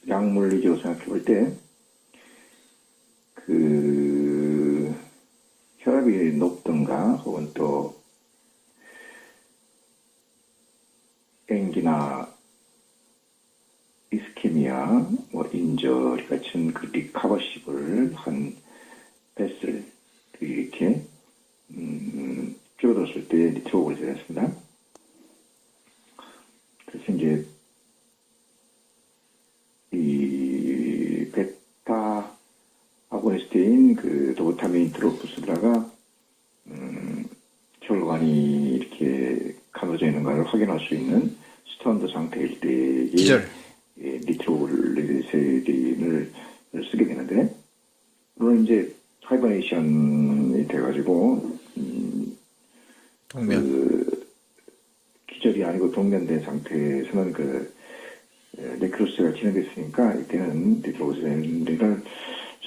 약물리적으로 생각해 볼 때, 혈압이 높던가, 혹은 또, 앵기나, 이스케미아, 인저리 같은 그 리커버시블 한 뱃을 이렇게, 줄어들었을 때 니트로그를 제외했습니다. 그래서 이제, 이 베타 아고니스트인 그 도파민 드로프스라가 혈관이 이렇게 가둬져 있는가를 확인할 수 있는 스턴드 상태일 때에 기절. 니트로글리세린을 쓰게 되는데, 물론 이제 하이버네이션이 돼가지고 동면. 기절이 아니고 동면된 상태에서는 네크로스가 진행됐으니까 이때는 니트로글리세린을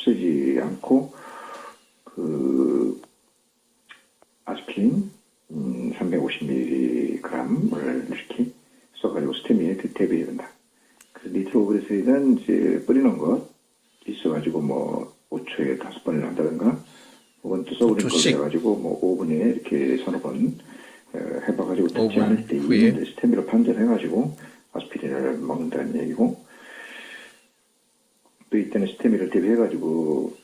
쓰지 않고 아스피린 350mg을 이렇게 써가지고 스테미에 대비해야 된다. 그래서 니트로글리세린은 이제 뿌리는 것 있어가지고 5초에 5번을 한다든가, 혹은 또 써버린 걸 해가지고 5분에 이렇게 서너 번 해봐가지고 듣지 않을 때 스테미로 판정해가지고 아스피린을 먹는다는 얘기고, 또 이때는 스테미를 대비해가지고,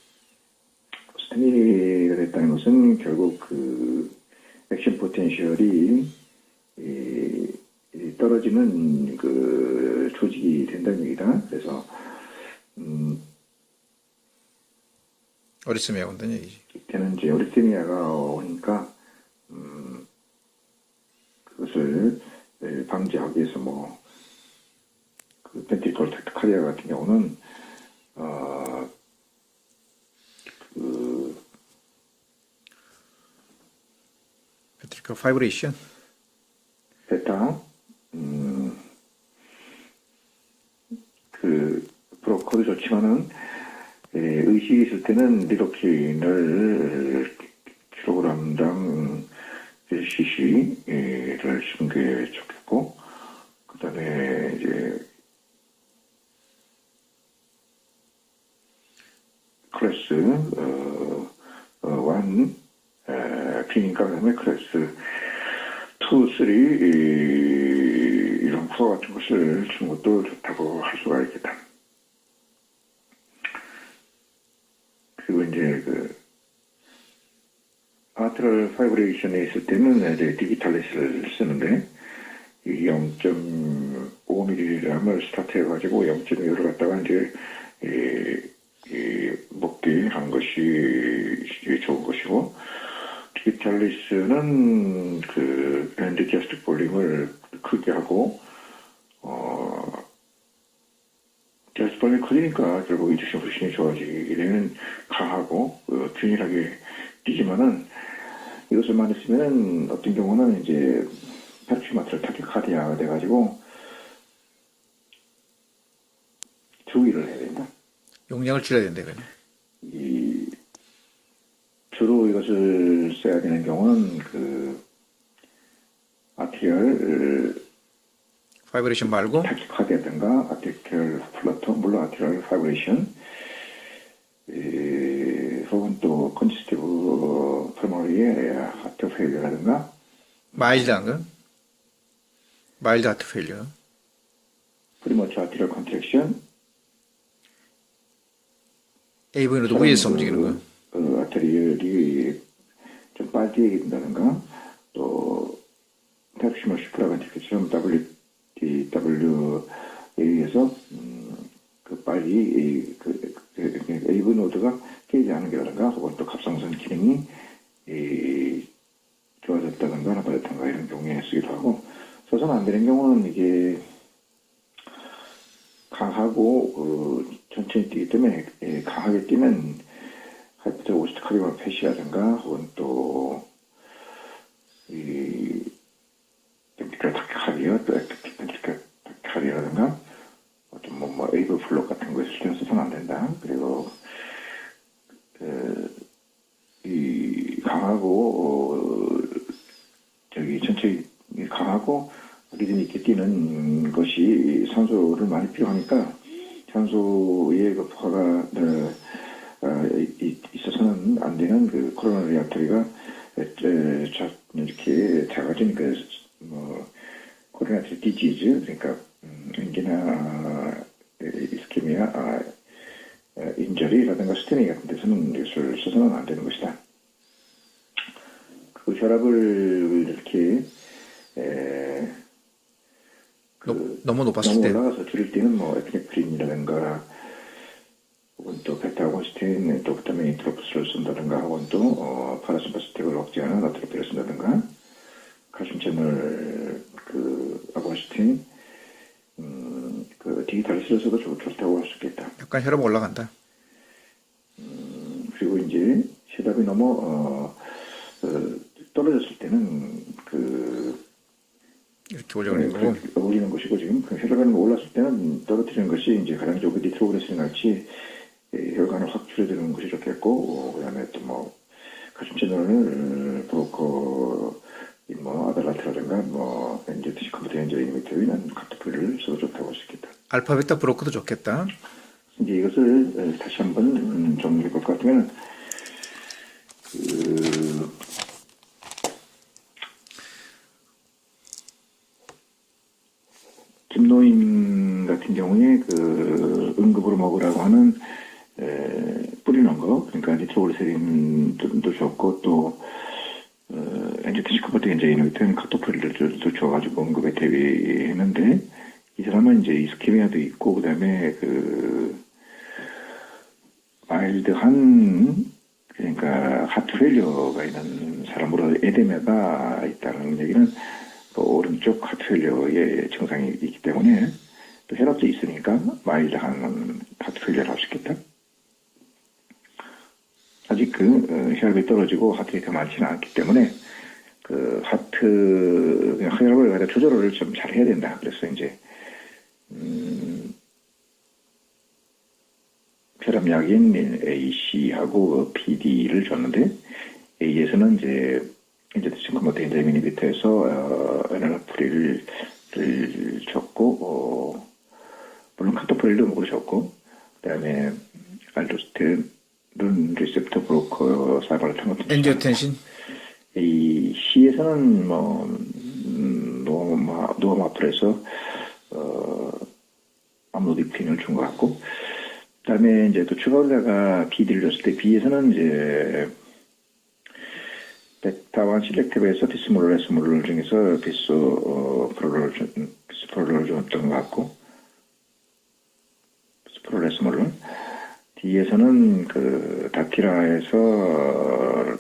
스테미가 됐다는 것은 결국 액션 포텐셜이 떨어지는 조직이 된다는 얘기다. 그래서 어리스미아 온다는 얘기지. 이때는 이제 어리스미아가 오니까 그것을 방지하기 위해서 벤트리컬 타키카르디아 같은 경우는 벤트리클 파이브레이션. 베타 브로커도 좋지만은 의식이 있을 때는 리도킨을 킬로그램당 1cc를 쓰는 게 좋겠고, 그 다음에 이제 클래스 1 피니까, 그다음에 클래스 2, 3 이런 쿠어 같은 것을 주는 것도 좋다고 할 수가 있겠다. 그리고 이제 아트럴 파이브레이션에 있을 때는 이제 디지털리스를 쓰는데, 이 0.5mg을 스타트해가지고 0.2를 갖다가 이제 먹게 한 것이 좋은 것이고, 디지털리스는 밴드 게스트 볼륨을 크게 하고, 게스트 볼륨이 커지니까 결국 이주신 부신이 좋아지게 되면 강하고 균일하게 뛰지만은, 이것을 많이 쓰면은 어떤 경우는 이제 페르큐마트를 타키카르디아가 돼가지고 주의를 해야 된다. 용량을 줄여야 된다, 그냥. 주로 이것을 써야 되는 경우는 아티리얼 파이브레이션 말고 타키카르디아든가 아티리얼 플러터, 물론 아티리얼 파이브레이션, 혹은 또 컨지스티브 프리머리의 하트 페일리어라든가, 마일드한 건? 마일드 하트 페일리어. 프리머치 아티리얼 컨트랙션, AV는 위에서 움직이는 거. 아티리얼이 좀 빨리 된다든가, 또 텍시멀 슈프라벤티크처럼 WDWA에서 빨리 AV 노드가 깨지 않은 게라든가, 혹은 또 갑상선 기능이 좋아졌다든가 나빠졌다든가 이런 경우에 쓰기도 하고, 써서는 안 되는 경우는 이게 강하고 천천히 뛰기 때문에 강하게 뛰면 하이퍼트 오스트 카리오나 패시라든가, 혹은 또 벤트리컬 타키카르디아, 또 벤트리컬 타키카르디아라든가, 어떤 에이브 플로 같은 거에 신경 써서는 안 된다. 그리고 강하고 천천히 강하고 리듬 있게 뛰는 것이 산소를 많이 필요하니까 산소의 그 부하가 있어서는 안 되는 그 코로나 아터리가 이렇게 작아지니까 뭐 코로나 디지즈 그러니까 인기나 이스케미아 인절이라든가 스테미 같은 데서는 이것을 써서는 안 되는 것이다. 그 혈압을 이렇게 너무 높았을 때. 너무 올라가서 줄일 때는 뭐 에피네프린이라든가 혹은 또 베타고스틴 또 그다음에 인트로프스를 쓴다든가 혹은 또 파라심파스틱을 억제하는 아트로피를 쓴다든가 칼슘 채널 그 아고스틴 그 디지털리스를 써도 좋다고 할 수 있겠다. 약간 혈압 올라간다. 그리고 이제 혈압이 너무 떨어졌을 때는 이렇게 올려가는 거고. 올리는 것이고 지금 그 혈관이 올랐을 때는 떨어뜨리는 것이 이제 가장 좋고 니트로그레신 같이 혈관을 확 줄여드는 것이 좋겠고 그다음에 또 뭐 칼슘 채널을 브로커 뭐 아달라트라든가 뭐 엔제티시 컴퓨터 엔저 이미터이는 카토프리를 써도 좋다고 할 수 있겠다. 알파 베타 브로커도 좋겠다. 이제 이것을 다시 한번 정리할 것 같으면 김노인 같은 경우에 그 응급으로 먹으라고 하는 뿌리는 거 그러니까 니트로글리세린도 좋고 또 엔제티시커버트 엔제이노이트는 카토프리를 줘가지고 응급에 대비했는데 이 사람은 이제 이스케미아도 있고 그다음에 그 마일드한 그러니까 하트 페일리어가 있는 사람으로 에데메가 있다는 얘기는 또 오른쪽 하트 페일리어의 증상이 있기 때문에 또 혈압도 있으니까 마일드한 하트 페일리어를 할 수 있겠다. 아직 그 혈압이 떨어지고 하트레이트가 많지는 않기 때문에 그 혈압을 갖다 조절을 좀 잘 해야 된다. 그래서 이제 혈압약인 AC하고 PD를 줬는데 A에서는 이제 지금 데미니비터에서 에너프릴을 줬고 물론 카토프릴도 먹으러 줬고 그다음에 알도스테론 리셉터 브로커 사이버를 통한 엔지오텐신. 이 C에서는 뭐 노마플에서 암로디핀을 준 것 같고 그다음에 이제 또 추가로다가 B를 줬을 때 B에서는 이제 베타완 실렉티브에서 비스모롤 중에서 비스프로를 줬던 것 같고 비스프로레스몰 D에서는 그 다키라에서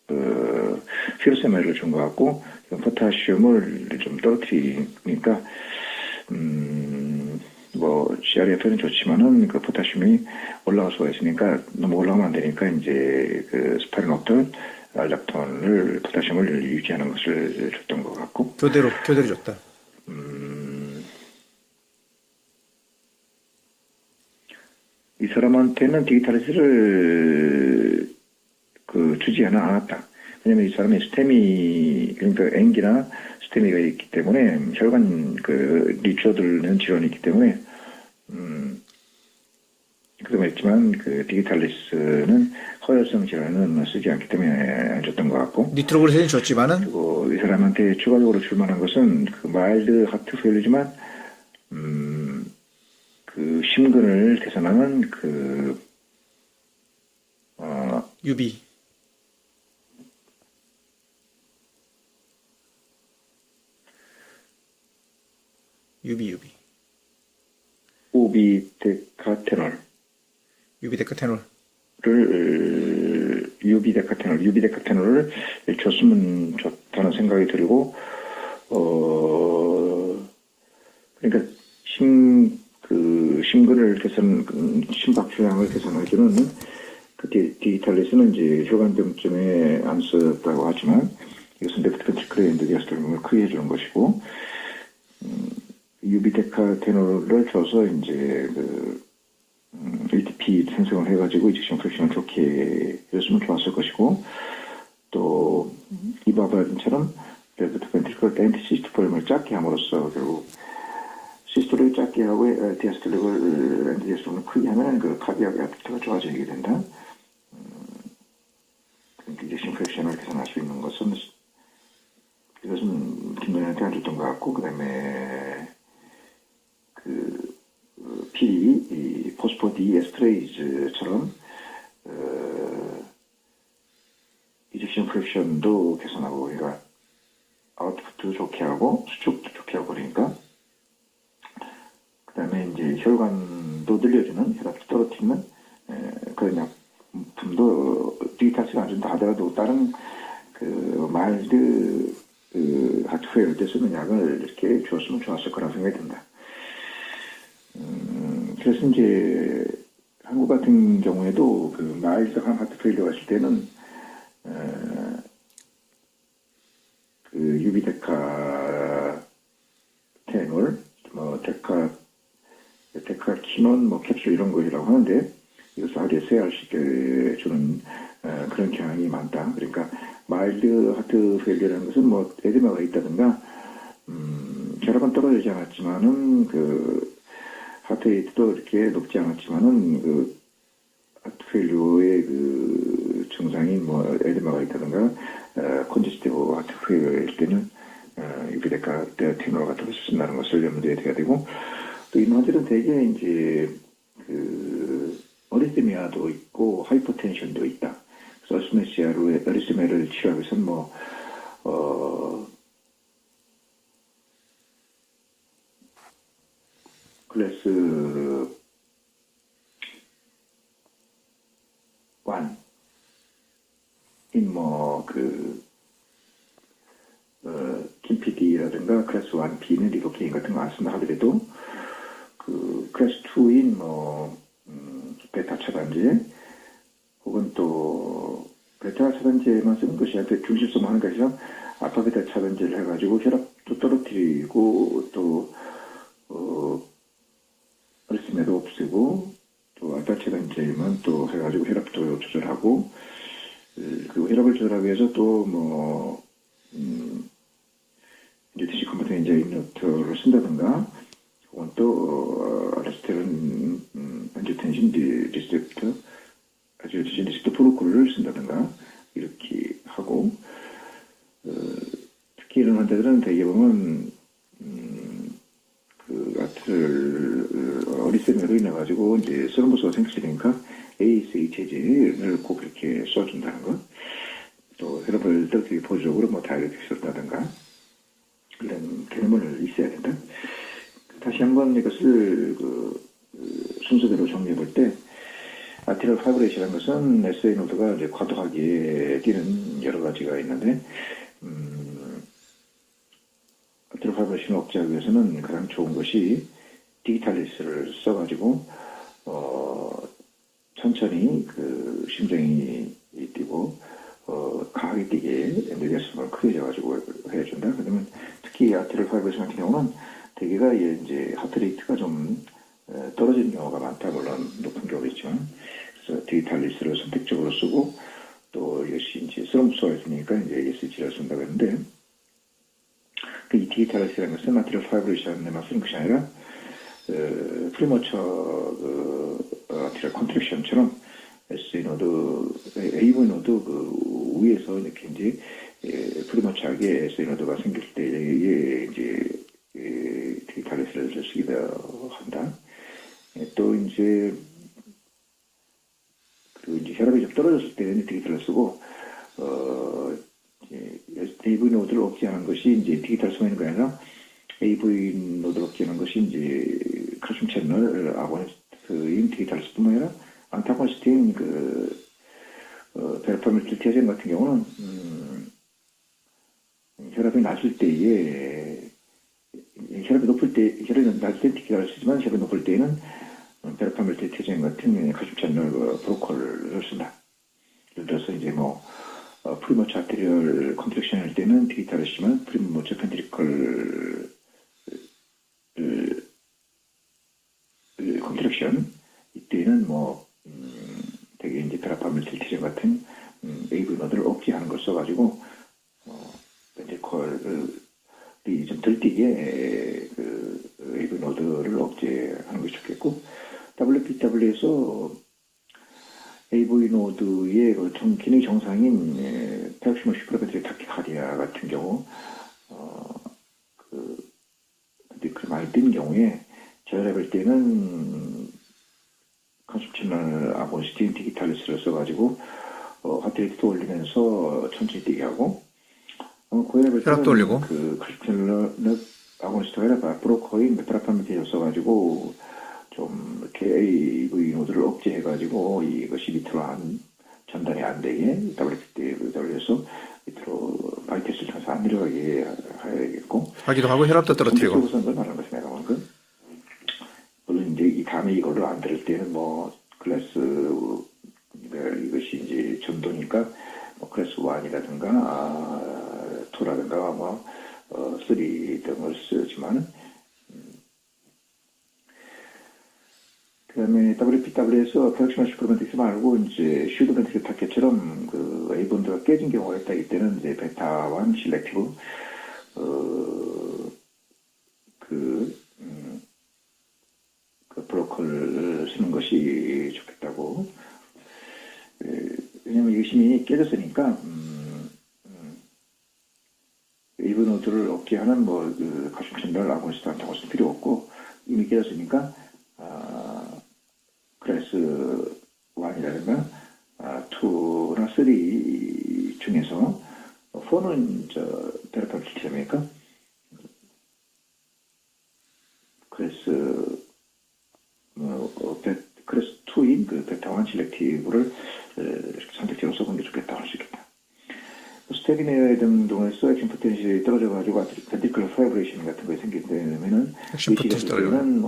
그 피로세멜을 준 것 같고 포타시움을 좀 떨어뜨리니까 뭐 CRF는 좋지만은 그 포타슘이 올라갈 수가 있으니까 너무 올라가면 안 되니까 이제 그 스파리노톨 알락톤을 포타슘을 유지하는 것을 줬던 것 같고 교대로 줬다. 이 사람한테는 디지털리스를 주지 않았다. 왜냐면 이 사람이 스테미 그러니까 앵기나 스테미가 있기 때문에 혈관 리초들는 질환이 있기 때문에 그동안 했지만 그 디지털리스는 허혈성 질환은 쓰지 않기 때문에 안 줬던 것 같고 니트로글리세린 줬지만은 그리고 이 사람한테 추가적으로 줄 만한 것은 그 마일드 하트 페일이지만 그 심근을 개선하는 유비. 오비데카테놀. 유비데카테놀. 유비데카테놀을 줬으면 좋다는 생각이 들고, 그러니까 심근을 심박출량을 개선해주는 그 디지털리스는 이제 혈관병증에 안 썼다고 하지만 이것은 레프트 벤트리클의 엔도디아스톨림을 크게 해주는 것이고, 유비데카테놀을 줘서 이제 ATP 생성을 해가지고 이직션 프랙션을 좋게 해줬으면 좋았을 것이고 또 이바바린처럼 레프트 벤트리클 덴티시스트 폴륨을 작게 함으로써 결국 시스톨을 작게 하고 디아스톨릭을 엔드디아스톨릭을 크게 하면 그 카디악 아프트가 좋아지게 된다. 그러니까 이젝션 프랙션을 계산할 수 있는 것은 이것은 김연한테 안 줬던 것 같고, 그 다음에 이 포스포디 에스트레이즈처럼 이젝션 프랙션도 계산하고, 그러니까 아웃풋도 좋게 하고 수축도 좋게 하고, 그러니까 그 다음에 이제 혈관도 늘려주는, 혈압도 떨어뜨리는 그런 약품도 디지털스가 안 준다 하더라도 다른 마일드 하트페일 때 쓰는 약을 이렇게 주었으면 좋았을 거라고 생각이 든다. 그래서 이제 한국 같은 경우에도 그 마일드한 하트페일리어 갔을 때는 그 유비데카 테놀, 뭐 데카키논, 뭐 캡슐 이런 거라고 하는데, 이것을 하루에 3알씩 주는 그런 경향이 많다. 그러니까 마일드 하트 페일리어라는 것은 뭐 에데마가 있다든가 혈압은 떨어지지 않았지만은 그 하트 레이트도 이렇게 높지 않았지만은 그 하트 페일리어의 그 증상인 뭐 에데마가 있다든가 컨제스티브 하트 페일리어일 때는 유비데카 테놀 같은 것을 쓴다는 것을 염두에 둬야 되고, 또 이 환자들은 대개 이제 어리스미아도 있고 하이퍼텐션도 있다. 그래서 어리스미아를 치료하기 위해서는 뭐 클래스 1인 김PD라든가 클래스 1B는 리도케인 같은 거 안 쓴다 하더라도 그 클래스 2인 베타 차단제, 혹은 또 베타 차단제만 쓰는 것이 아니라 중심성 하는 것이 아니라 알파 베타 차단제를 해가지고 혈압도 떨어뜨리고 또 어리스미아도 없애고, 또 알파 차단제만 또 해가지고 혈압도 조절하고, 그리고 혈압을 조절하기 위해서 또 뉴트리션 컴퓨터 인자 인노트를 쓴다든가, 혹은 또 알스테론 안지텐신 리셉터 안지텐신 리셉터 프로콜을 쓴다든가 이렇게 하고, 특히 이런 환자들은 대개 보면 그 아트를 어리스미아로 인해 가지고 이제 스럼버스가 생기니까 ASH제를 꼭 이렇게 써준다는 것, 또 혈압을 떨어뜨리기 보조적으로 뭐 다이렉트 썼다든가 이런 개념을 있어야 된다. 다시 한번 이것을 순서대로 정리해 볼 때, 아티럴 파이브레이션이라는 것은 SA 노드가 이제 과도하게 뛰는 여러 가지가 있는데, 아티럴 파이브레이션을 억제하기 위해서는 가장 좋은 것이 디지탈리스를 써가지고 천천히 그 심장이 뛰고 강하게 뛰게 엔도디아스를 크게 잡아가지고 해준다. 그러면 특히 아티럴 파이브레이션 같은 경우는 대개가 이제 하트레이트가 좀 떨어지는 경우가 많다. 물론 높은 경우도 있지만, 그래서 디지탈리스를 선택적으로 쓰고, 또 이것이 이제 스럼수가 있으니까 이제 ESG를 쓴다고 했는데, 이 디지탈리스라는 것은 아티럴 파이브레이션에만 쓰는 것이 아니라 프리머처 아티럴 컨트랙션처럼 SA 노드, AV 노드 그 위에서 이렇게 이제 프리머처하게 SA 노드가 생길 때에 이제 디지탈리스를 쓰기도 한다. 또 이제 이제 혈압이 좀 떨어졌을 때는 디지털을 쓰고, AV 노드를 억제하는 것이 이제 디지털 쓰는 게 아니라 AV 노드를 억제하는 것이 이제 칼슘 채널 아고니스트인 디지털뿐만 아니라 안타고니스트인 베르파밀틸티아젠 같은 경우는 혈압이 낮을 때에 혈압이 높을 때, 혈압이 낮을 때 디지털을 쓰지만 혈압이 높을 때에는 베르파밀틸티아젠 같은 칼슘 채널 브로콜을 쓴다. 예를 들어서 이제 프리머처 아테리얼 컨트랙션 할 때는 디지털을 쓰지만 프리머처 펜트리컬 컨트랙션 이때는 되게 이제 베르파밀틸티아젠 같은 AV 노드를 억제하는 걸 써가지고 펜트리컬 좀 들뛰게 AV 노드를 억제하는 것이 좋겠고, WPW에서 AV 노드의 기능 정상인 160% 타키카디아 같은 경우, 근데 그 많이 뜬 경우에 저희가 볼 때는 컨셉 채널 아고니스틴 디지탈리스를 써가지고 하트레이트도 올리면서 천천히 뛰게 하고, 혈압도 올리고. 그 컨셉 채널 아고니스트가 아니라 브로커인 메트라파미틴을 써가지고 좀 이렇게 AV 노드를 억제해가지고 이것이 밑으로 전달이 안 되게 WPW에서 밑으로 바이테스를 통해서 안 내려가게 해야겠고, 하기도 하고 혈압도 떨어뜨리고. 우선을 말하는 것이 내가 보는 건, 물론 이제 이 다음에 이거를 안 들을 때는 뭐 클래스 이것이 이제 전도니까 뭐 클래스 1이라든가 2라든가 뭐 3 등을 쓰지만, 그 다음에 WPW에서 프랙셔널 슈퍼멘틱스 말고 이제 슈드멘틱스 타켓처럼 그 A본드가 깨진 경우가 있다. 이때는 이제 베타1 실렉티브 그 브로커를 쓰는 것이 좋겠다고. 왜냐면 이것이 이미 깨졌으니까 AV 노드를 억제하는 그 가슴 챔ber 아고니스트한테 쓸 필요 없고, 이미 깨졌으니까 클래스 1이라든가 2나 3 중에서 4는 테라피를 기점이니까 클래스 2인 그 베타1 실렉티브를 선택지로 써보는 게 좋겠다 할 수 있겠다. 스테비네 등등에서 액션 포텐셜이 떨어져가지고 벤티클러 파이브레이션 같은 거 생기면은 액션 포텐셜 떨어지면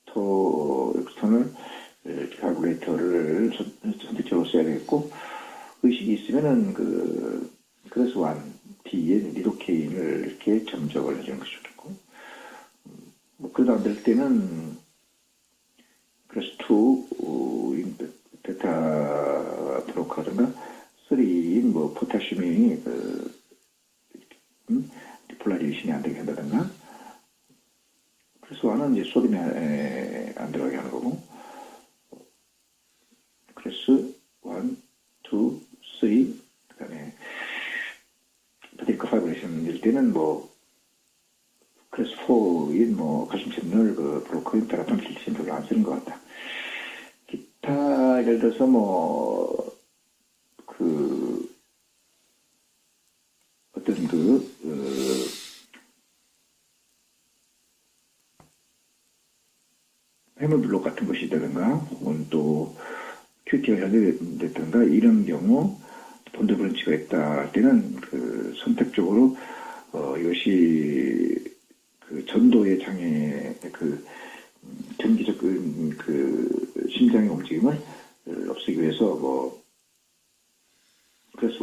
또 엑스터널 칼큘레이터를 선택적으로 써야 되겠고, 의식이 있으면은 클래스 1 D에 리도케인을 이렇게 점적을 해주는 것이 좋겠고, 뭐 그러다 안 될 때는 클래스 2인 베타 브로커든가 3인 뭐 포타슘이 디폴라리제이션이 안 되게 한다든가, 클래스 1은 이제 소듐이 안 들어가게 하는 거고, 클래스 1, 2, 3, 그 다음에 베티클 파이브레이션일 때는 뭐 클래스 4인 뭐 가슴 채널 브로커인 테라판 필티션 별로 안 쓰는 것 같다. 기타 예를 들어서 어떤 해머블록 같은 것이 있다든가, 혹은 또 큐티가 현대됐던가, 이런 경우 본드 브런치가 있다 할 때는 선택적으로 이것이 전도의 장애, 전기적 심장의 움직임을 없애기 위해서 클래스 1,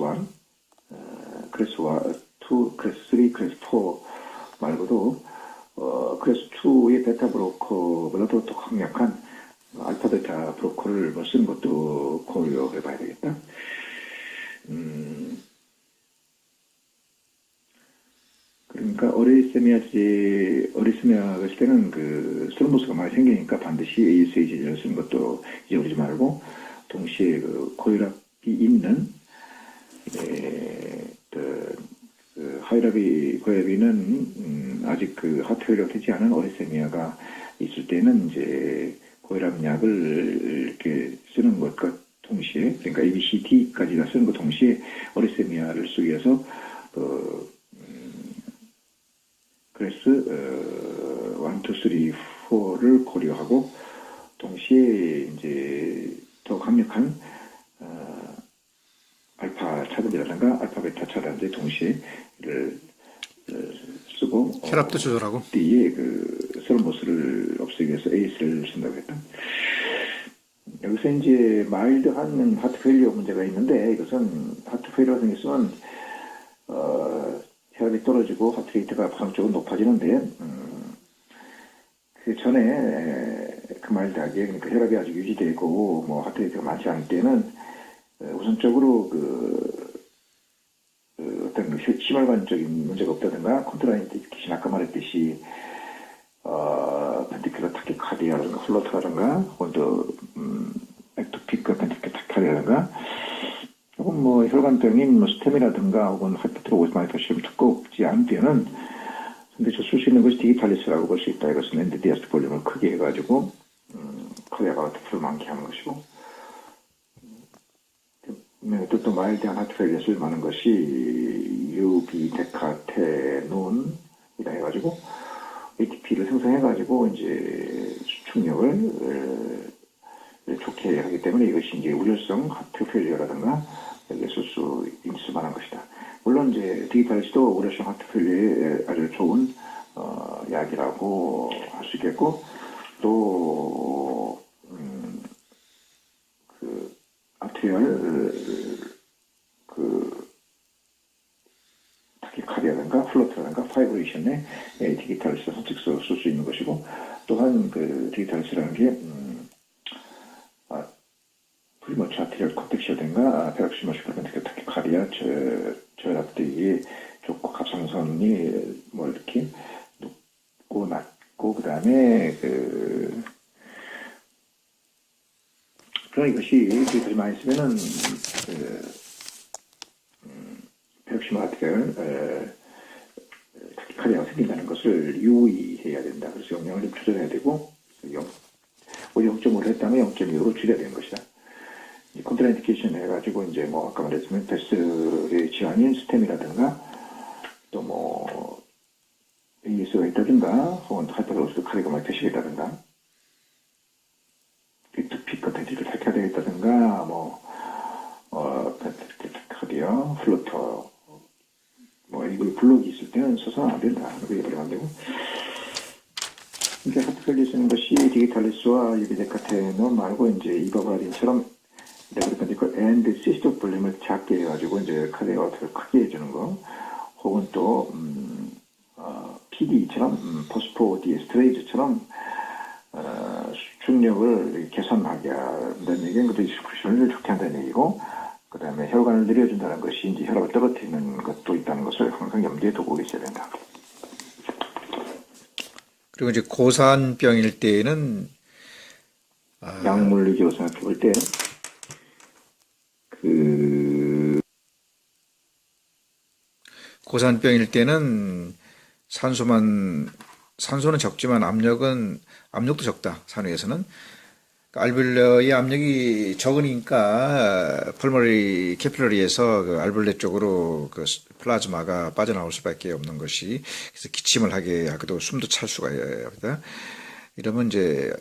클래스 2, 클래스 3, 클래스 4 말고도 클래스 2의 베타 브로커보다도 더 강력한 알파 베타 브로커를 쓰는 것도 고려해 봐야 되겠다. 그러니까 어리스미아 했을 때는 스트롬보스가 많이 생기니까 반드시 ASAG를 쓰는 것도 잊어버리지 말고, 동시에 고혈압이 있는 고혈압이는 아직 하트 페일리어가 되지 않은 어리스미아가 있을 때는 이제 고혈압 약을 이렇게 쓰는 것과 동시에, 그러니까 ABCD까지 다 쓰는 것 동시에 어리스미아를 쓰기 위해서 클래스 1, 2, 3, 4를 고려하고, 동시에 이제 더 강력한 알파 차단제라든가 알파 베타 차단제 동시에 쓰고, 혈압도 조절하고, D의 스트롬보스를 없애기 위해서 AS를 쓴다고 했다. 여기서 이제 마일드한 하트 페일리어 문제가 있는데, 이것은 하트 페일리어가 생겼으면 혈압이 떨어지고 하트레이트가 부상적으로 높아지는데, 그 전에 마일드하게, 그러니까 혈압이 아직 유지되고 뭐 하트레이트가 많지 않을 때는 우선적으로 어떤 심혈관적인 문제가 없다든가 컨트라인디케이션 아까 말했듯이 벤트큐러 타키카디아라든가 플로트라든가 혹은 또 액토피크 벤트큐러 타키카디아라든가 혹은 뭐 혈관병인 뭐 스템이라든가 혹은 하이퍼트로오스 마이터시움 두껍지 않은 때는 상대적으로 쓸 수 있는 것이 디지탈리스라고 볼 수 있다. 이것은 엔드디아스트 볼륨을 크게 해가지고 카디아가 아트를 많게 하는 것이고 또 마일드한 하트페일리에 쓸만한 것이 유비데카테논이라 해가지고 ATP를 생성해가지고 이제 수축력을 좋게 하기 때문에 이것이 이제 우려성 하트 페일리어라든가 여기에 쓸 수 있을 만한 것이다. 물론 이제 디지털리스도 우려성 하트 페일리어에 아주 좋은 약이라고 할 수 있겠고 또 그 아트리얼 그 타키카디아든가 플로트라든가 파이브레이션에 디지털리스 선택서 쓸 수 있는 것이고 또한 그 디지털리스라는 게 프리머치 아트리얼 콘텍시어든가 페락시머시컬 타키카디아 저혈압되기 좋고 갑상선이 뭐 이렇게 높고 낮고 그 다음에 그런 이것이 디지털이 많이 쓰면은 페락시머 아트리얼 타키카디아가 생긴다는 것을 유의해야 된다. 그래서 용량을 좀 조절해야 되고 오히려 0.5를 했다면 0.25로 줄여야 되는 것이다. 컨트라인디케이션 해가지고 이제 뭐 아까 말했지만 베스의 질환인 스템이라든가 또 뭐 AS가 있다든가 혹은 하이퍼로스 카리가 마이터시가 에토피크 벤트를 탈퇴해야 되겠다든가 뭐 카디아 플로터 뭐 이걸 블록이 있을 때는 써서는 안 된다. 그게 버리면 안 되고 이게 하트펠리 쓰는 것이 디지털리스와 유비데카테논 말고 이제 이바바린처럼 그러니까 엔드 시스템 볼륨을 작게 해가지고 이제 카디아와트를 크게 해주는 거 혹은 또 PD처럼 포스포디에스트레이즈처럼 수축력을 개선하게 한다는 얘기는 그 디스크션을 좋게 한다는 얘기고 그 다음에 혈관을 늘려준다는 것이 이제 혈압을 떨어뜨리는 것도 있다는 것을 항상 염두에 두고 계셔야 된다. 그리고 이제 고산병일 때에는 약물리적으로 생각해 볼 때 고산병일 때는 산소는 적지만 압력도 적다. 산후에서는 알베올레의 압력이 적으니까 펄머리 캐필러리에서 그 알베올레 쪽으로 그 플라즈마가 빠져나올 수밖에 없는 것이 그래서 기침을 하게 하고도 숨도 찰 수가 있다. 이러면 이제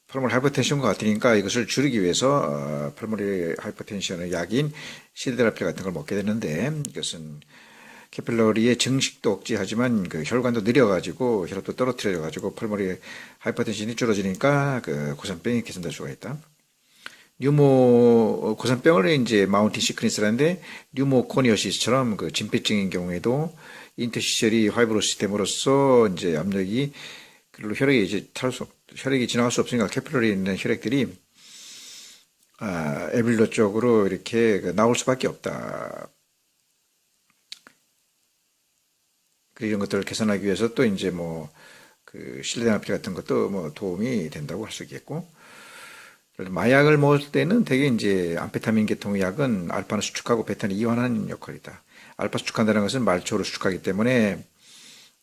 펄머리 하이퍼텐션과 같으니까 이것을 줄이기 위해서 펄머리 하이퍼텐션의 약인 시드라필 같은 걸 먹게 되는데 이것은 캐필러리의 증식도 억제하지만 그 혈관도 느려가지고 혈압도 떨어뜨려가지고 펄머리 하이퍼텐션이 줄어지니까 그 고산병이 개선될 수가 있다. 고산병을 이제 마운틴 시크니스라는데 뉴모코니어시스처럼 그 진폐증인 경우에도 인터시셜이 화이브로스 됨으로써 이제 압력이 그리고 혈액이 지나갈 수 없으니까 캐필러리에 있는 혈액들이 에빌로 쪽으로 이렇게 나올 수밖에 없다. 이런 것들을 개선하기 위해서 또 이제 뭐 그 실내나필 같은 것도 뭐 도움이 된다고 할 수 있겠고, 마약을 먹을 때는 대개 이제 암페타민 계통의 약은 알파는 수축하고 베타는 이완하는 역할이다. 알파 수축한다는 것은 말초를 수축하기 때문에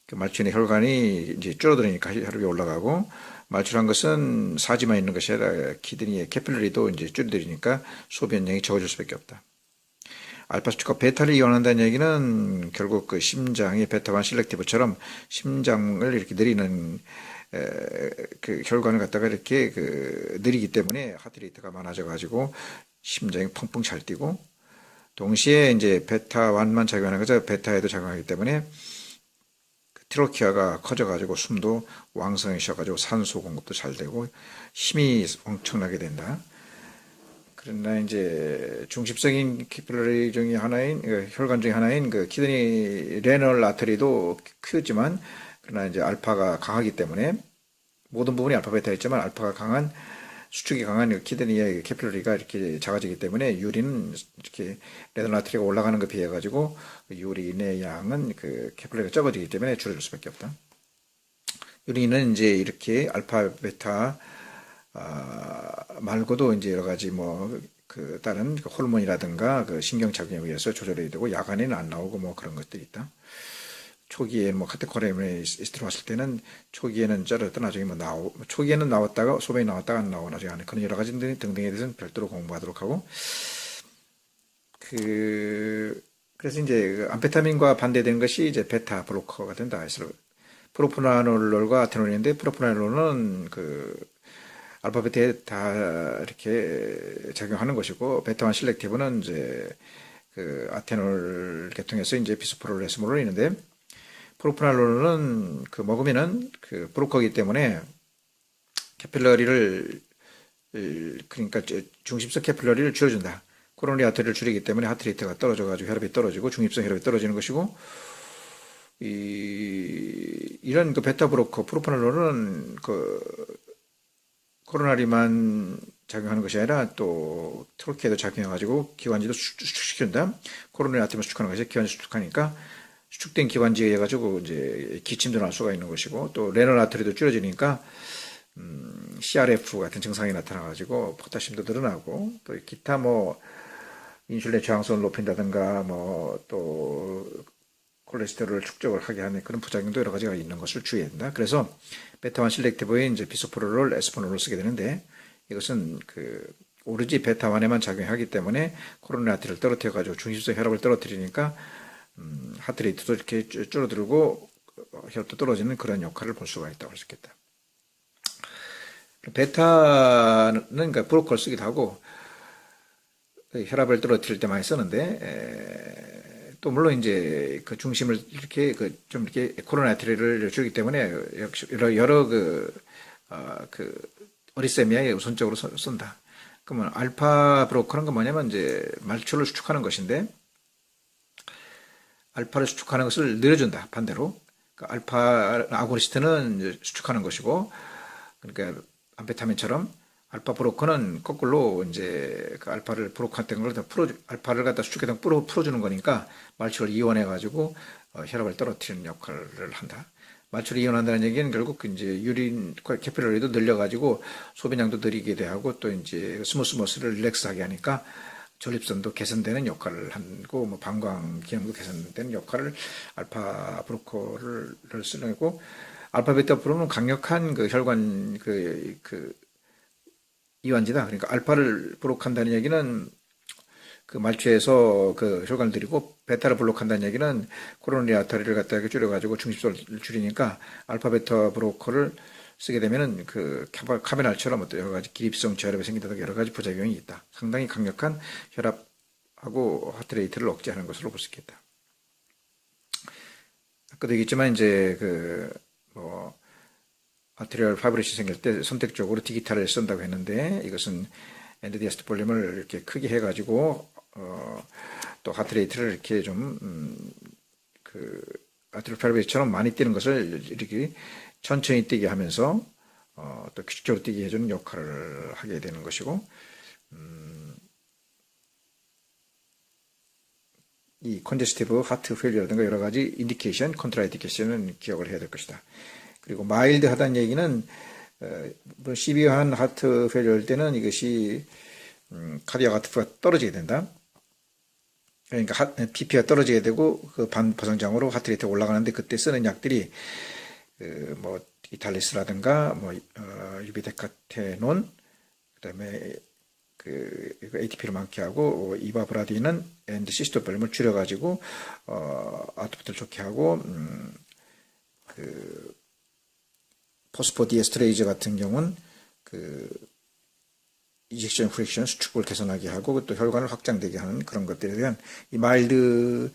그 말초의 혈관이 이제 줄어들으니까 혈압이 올라가고, 말초란 것은 사지만 있는 것이 아니라 키드니의 캐필러리도 이제 줄어들으니까 소변량이 적어질 수밖에 없다. 알파 수축과 베타를 이완한다는 얘기는 결국 그 심장의 베타1 실렉티브처럼 심장을 이렇게 느리는 그 혈관을 갖다가 이렇게 그 느리기 때문에 하트레이트가 많아져 가지고 심장이 펑펑 잘 뛰고, 동시에 이제 베타1만 작용하는 거죠. 베타에도 작용하기 때문에 트로키아가 커져 가지고 숨도 왕성해져 가지고 산소 공급도 잘 되고 힘이 엄청나게 된다. 그러나 이제 중심적인 캐필러리 중에 하나인 혈관 중에 하나인 그 키드니 레널 아터리도 크지만, 그러나 이제 알파가 강하기 때문에 모든 부분이 알파 베타였지만 알파가 강한 수축이 강한 키드니의 캐필러리가 이렇게 작아지기 때문에 유리는 이렇게 레드나트리가 올라가는 것에 비해 가지고 유린의 양은 그 캐필러리가 적어지기 때문에 줄어들 수밖에 없다. 유린은 이제 이렇게 알파, 베타 말고도 이제 여러 가지 뭐 그 다른 그 호르몬이라든가 그 신경작용에 의해서 조절이 되고 야간에는 안 나오고 뭐 그런 것들이 있다. 초기에 뭐 카테코레인에 들어왔을 때는 초기에는 쩔었다 나중에 뭐 초기에는 나왔다가 소변이 나왔다가 안 나오고 나중에 안 해. 그런 여러 가지 등등에 대해서는 별도로 공부하도록 하고 그래서 이제 그 암페타민과 반대되는 것이 이제 베타 블로커가 된다. 그래서 프로프라놀롤과 아테놀인데 프로프라놀은 그 알파 베타에 다 이렇게 작용하는 것이고 베타 1 실렉티브는 이제 그 아테놀 계통에서 이제 비소프로레스몰로 있는데 프로프라놀은 그 먹으면은 그 브로커이기 때문에 캐필러리를 그러니까 중심성 캐필러리를 줄여준다. 코로너리 아터리를 줄이기 때문에 하트레이트가 떨어져가지고 혈압이 떨어지고 중립성 혈압이 떨어지는 것이고 이런 그 베타 브로커 프로프라놀은 그 코로나리만 작용하는 것이 아니라 또 트로키에도 작용해가지고 기관지도 수축시킨다. 코로나리 아테리만 수축하는 것이 기관지 수축하니까 수축된 기관지에 의해 가지고 이제 기침도 날 수가 있는 것이고 또 레널 아터리도 줄여지니까 CRF 같은 증상이 나타나가지고 포타슘도 늘어나고 또 기타 뭐 인슐린 저항성을 높인다든가 뭐 또 콜레스테롤을 축적을 하게 하는 그런 부작용도 여러 가지가 있는 것을 주의해야 된다. 그래서 베타1 실렉티브의 이제 비소프로롤, 에스포놀을 쓰게 되는데 이것은 그 오로지 베타1에만 작용하기 때문에 코로나 아테리를 떨어뜨려 가지고 중심성 혈압을 떨어뜨리니까 하트레이트도 이렇게 줄어들고 혈압도 떨어지는 그런 역할을 볼 수가 있다고 할 수 있겠다. 베타는 그러니까 브로커를 쓰기도 하고 혈압을 떨어뜨릴 때 많이 쓰는데 또 물론 이제 그 중심을 이렇게 그 좀 이렇게 코로나 아테리를 줄이기 때문에 역시 여러 그 어리세미아에 우선적으로 쓴다. 그러면 알파 브로커는 건 뭐냐면 이제 말초를 수축하는 것인데 알파를 수축하는 것을 늘려준다. 반대로 그러니까 알파 아고니스트는 이제 수축하는 것이고 그러니까 암페타민처럼 알파 브로커는 거꾸로 이제 그 알파를 브로커했던 걸 알파를 갖다 수축해서 풀어주는 거니까 말초를 이온해 가지고 혈압을 떨어뜨리는 역할을 한다. 말초를 이온한다는 얘기는 결국 이제 유린 캐피러리도 늘려가지고 소변량도 늘리게 되고 또 이제 스무스 머슬을 릴렉스하게 하니까 전립선도 개선되는 역할을 하고 뭐 방광 기능도 개선되는 역할을 알파 브로커를 쓰는 거고 알파 베타 브로는 강력한 그 혈관 그 이완지다. 그러니까 알파를 블록한다는 얘기는 그 말초에서 그 혈관을 들이고 베타를 블록한다는 얘기는 코로너리 아터리를 갖다가 줄여가지고 중심성을 줄이니까 알파 베타 브로커를 쓰게 되면은 그 카베날처럼 어떤 여러 가지 기립성 저혈압이 생긴다든가 여러 가지 부작용이 있다. 상당히 강력한 혈압하고 하트레이트를 억제하는 것으로 볼 수 있겠다. 아까도 얘기했지만 이제 뭐 아트리얼 파이브레이션 생길 때 선택적으로 디지털을 쓴다고 했는데 이것은 엔드 디아스톨 볼륨을 이렇게 크게 해가지고 또 하트레이트를 이렇게 좀 그 아트리얼 파이브레이션처럼 많이 뛰는 것을 이렇게 천천히 뛰게 하면서 또 규칙적으로 뛰게 해주는 역할을 하게 되는 것이고 이 컨제스티브 하트 페일리어라든가 여러 가지 인디케이션, 컨트라인디케이션은 기억을 해야 될 것이다. 그리고 마일드하다는 얘기는 시비어한 하트 페일리어일 때는 이것이 카디악 아트가 떨어지게 된다. 그러니까 PP가 떨어지게 되고 그 반포성장으로 하트레이트가 올라가는데 그때 쓰는 약들이 뭐 이탈리스라든가 뭐 유비데카테논 그다음에 그 ATP를 많게 하고 이바브라딘은 엔드 시스토볼륨을 줄여가지고 아토피를 좋게 하고 그 포스포디에스트레이즈 같은 경우는 그 이젝션 프릭션 수축을 개선하게 하고 또 혈관을 확장되게 하는 그런 것들에 대한 이 마일드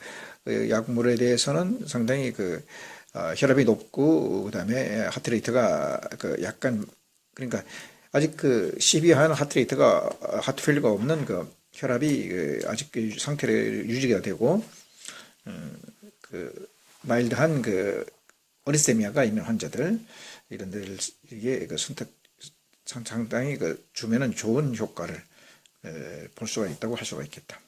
약물에 대해서는 상당히 그 혈압이 높고 그다음에 하트레이트가 그 약간 그러니까 아직 그 시비한 하트레이트가 하트 페일리어가 없는 그 혈압이 아직 그 상태를 유지가 되고 그 마일드한 그 어리세미아가 있는 환자들 이런 데를 이게 그 상당히 그 주면은 좋은 효과를 볼 수가 있다고 할 수가 있겠다.